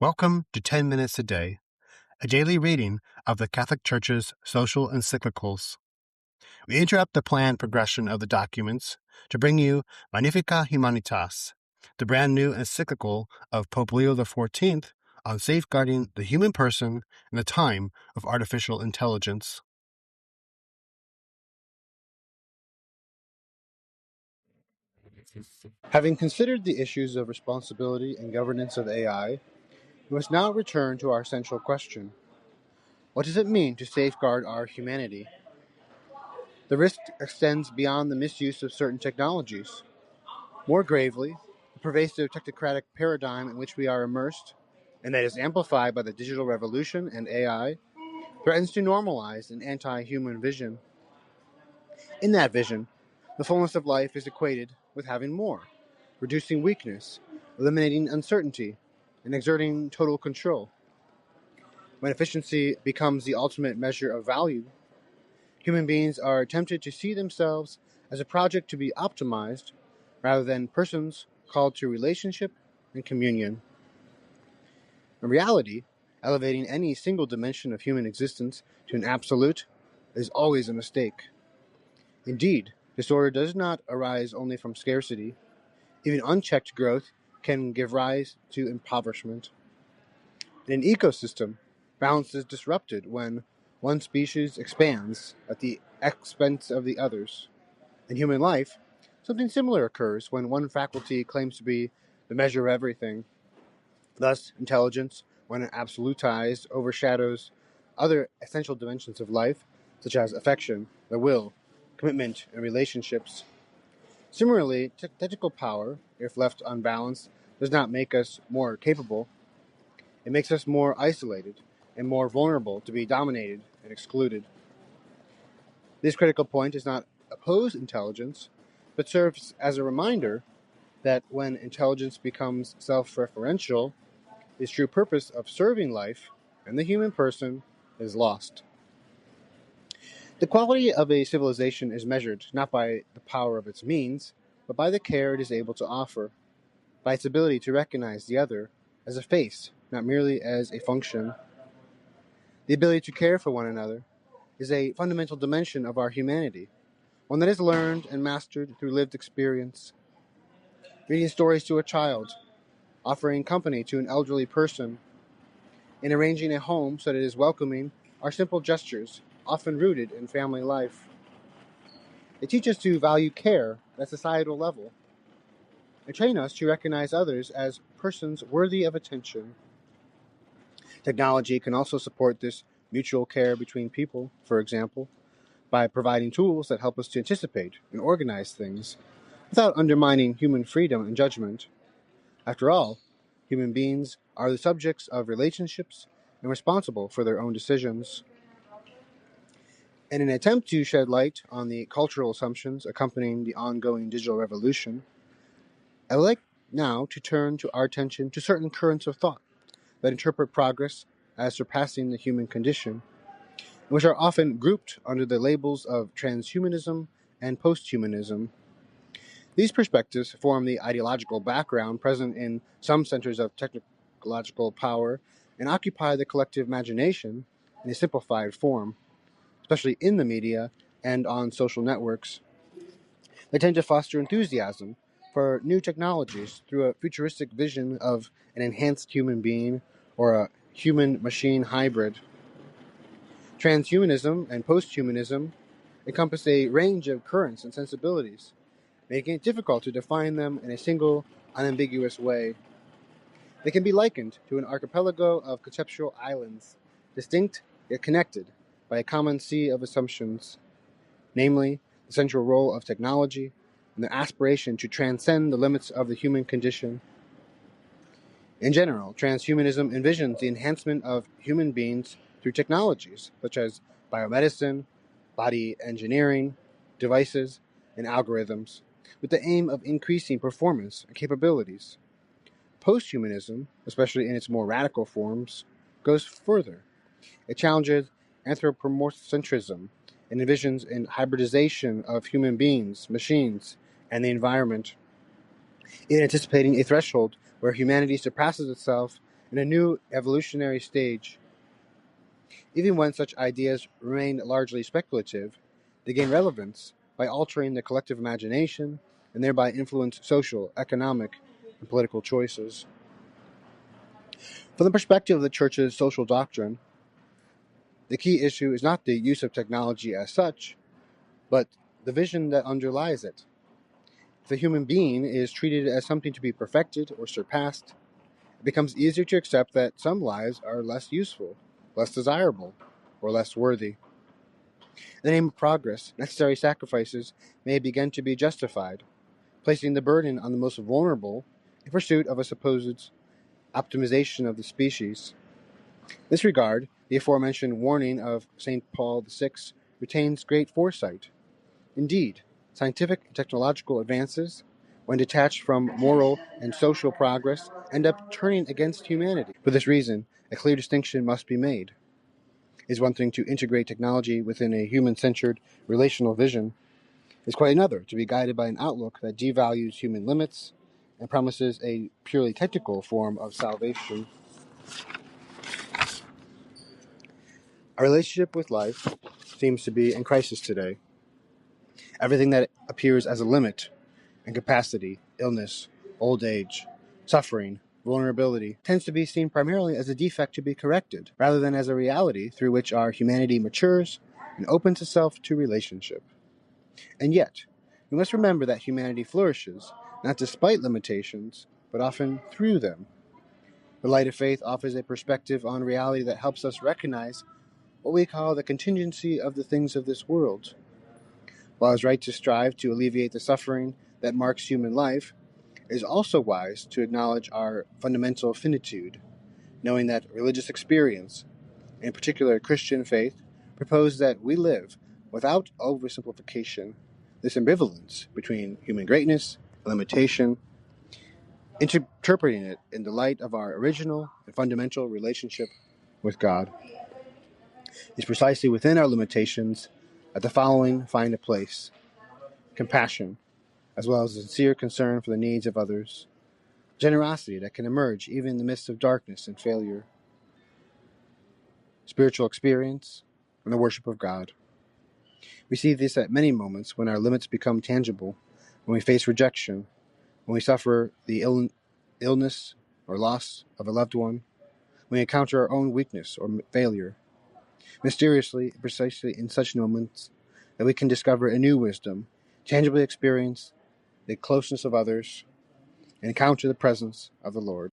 Welcome to 10 Minutes a Day, a daily reading of the Catholic Church's social encyclicals. We interrupt the planned progression of the documents to bring you Magnifica Humanitas, the brand new encyclical of Pope Leo XIV on safeguarding the human person in the time of artificial intelligence. Having considered the issues of responsibility and governance of AI, we must now return to our central question. What does it mean to safeguard our humanity? The risk extends beyond the misuse of certain technologies. More gravely, the pervasive technocratic paradigm in which we are immersed, and that is amplified by the digital revolution and AI, threatens to normalize an anti-human vision. In that vision, the fullness of life is equated with having more, reducing weakness, eliminating uncertainty, and exerting total control. When efficiency becomes the ultimate measure of value, human beings are tempted to see themselves as a project to be optimized rather than persons called to relationship and communion. In reality, elevating any single dimension of human existence to an absolute is always a mistake. Indeed, disorder does not arise only from scarcity. Even unchecked growth can give rise to impoverishment. In an ecosystem, balance is disrupted when one species expands at the expense of the others. In human life, something similar occurs when one faculty claims to be the measure of everything. Thus, intelligence, when absolutized, overshadows other essential dimensions of life, such as affection, the will, commitment, and relationships. Similarly, technical power, if left unbalanced, does not make us more capable. It makes us more isolated and more vulnerable to be dominated and excluded. This critical point does not oppose intelligence, but serves as a reminder that when intelligence becomes self-referential, its true purpose of serving life and the human person is lost. The quality of a civilization is measured not by the power of its means, but by the care it is able to offer, by its ability to recognize the other as a face, not merely as a function. The ability to care for one another is a fundamental dimension of our humanity, one that is learned and mastered through lived experience. Reading stories to a child, offering company to an elderly person, and arranging a home so that it is welcoming are simple gestures, often rooted in family life. They teach us to value care at a societal level, and train us to recognize others as persons worthy of attention. Technology can also support this mutual care between people, for example, by providing tools that help us to anticipate and organize things without undermining human freedom and judgment. After all, human beings are the subjects of relationships and responsible for their own decisions. In an attempt to shed light on the cultural assumptions accompanying the ongoing digital revolution, I would like now to turn our attention to certain currents of thought that interpret progress as surpassing the human condition, which are often grouped under the labels of transhumanism and posthumanism. These perspectives form the ideological background present in some centers of technological power and occupy the collective imagination in a simplified form, especially in the media and on social networks. They tend to foster enthusiasm for new technologies through a futuristic vision of an enhanced human being or a human-machine hybrid. Transhumanism and posthumanism encompass a range of currents and sensibilities, making it difficult to define them in a single, unambiguous way. They can be likened to an archipelago of conceptual islands, distinct yet connected by a common sea of assumptions, namely the central role of technology and the aspiration to transcend the limits of the human condition. In general, transhumanism envisions the enhancement of human beings through technologies such as biomedicine, body engineering, devices, and algorithms, with the aim of increasing performance and capabilities. Posthumanism, especially in its more radical forms, goes further. It challenges anthropomorphocentrism and envisions an hybridization of human beings, machines, and the environment, in anticipating a threshold where humanity surpasses itself in a new evolutionary stage. Even when such ideas remain largely speculative, they gain relevance by altering the collective imagination and thereby influence social, economic, and political choices. From the perspective of the Church's social doctrine, the key issue is not the use of technology as such, but the vision that underlies it. If the human being is treated as something to be perfected or surpassed, it becomes easier to accept that some lives are less useful, less desirable, or less worthy. In the name of progress, necessary sacrifices may begin to be justified, placing the burden on the most vulnerable in pursuit of a supposed optimization of the species. In this regard, the aforementioned warning of St. Paul VI retains great foresight. Indeed, scientific and technological advances, when detached from moral and social progress, end up turning against humanity. For this reason, a clear distinction must be made. It is one thing to integrate technology within a human-centered relational vision. It's quite another to be guided by an outlook that devalues human limits and promises a purely technical form of salvation. Our relationship with life seems to be in crisis today. Everything that appears as a limit, incapacity, illness, old age, suffering, vulnerability, tends to be seen primarily as a defect to be corrected, rather than as a reality through which our humanity matures and opens itself to relationship. And yet, we must remember that humanity flourishes, not despite limitations, but often through them. The light of faith offers a perspective on reality that helps us recognize what we call the contingency of the things of this world. While it is right to strive to alleviate the suffering that marks human life, it is also wise to acknowledge our fundamental finitude, knowing that religious experience, in particular Christian faith, propose that we live without oversimplification, this ambivalence between human greatness and limitation, interpreting it in the light of our original and fundamental relationship with God. It is precisely within our limitations that the following find a place: compassion, as well as a sincere concern for the needs of others; generosity that can emerge even in the midst of darkness and failure; spiritual experience, and the worship of God. We see this at many moments when our limits become tangible, when we face rejection, when we suffer the illness or loss of a loved one, when we encounter our own weakness or failure. Mysteriously, precisely in such moments, that we can discover a new wisdom, tangibly experience the closeness of others, and encounter the presence of the Lord.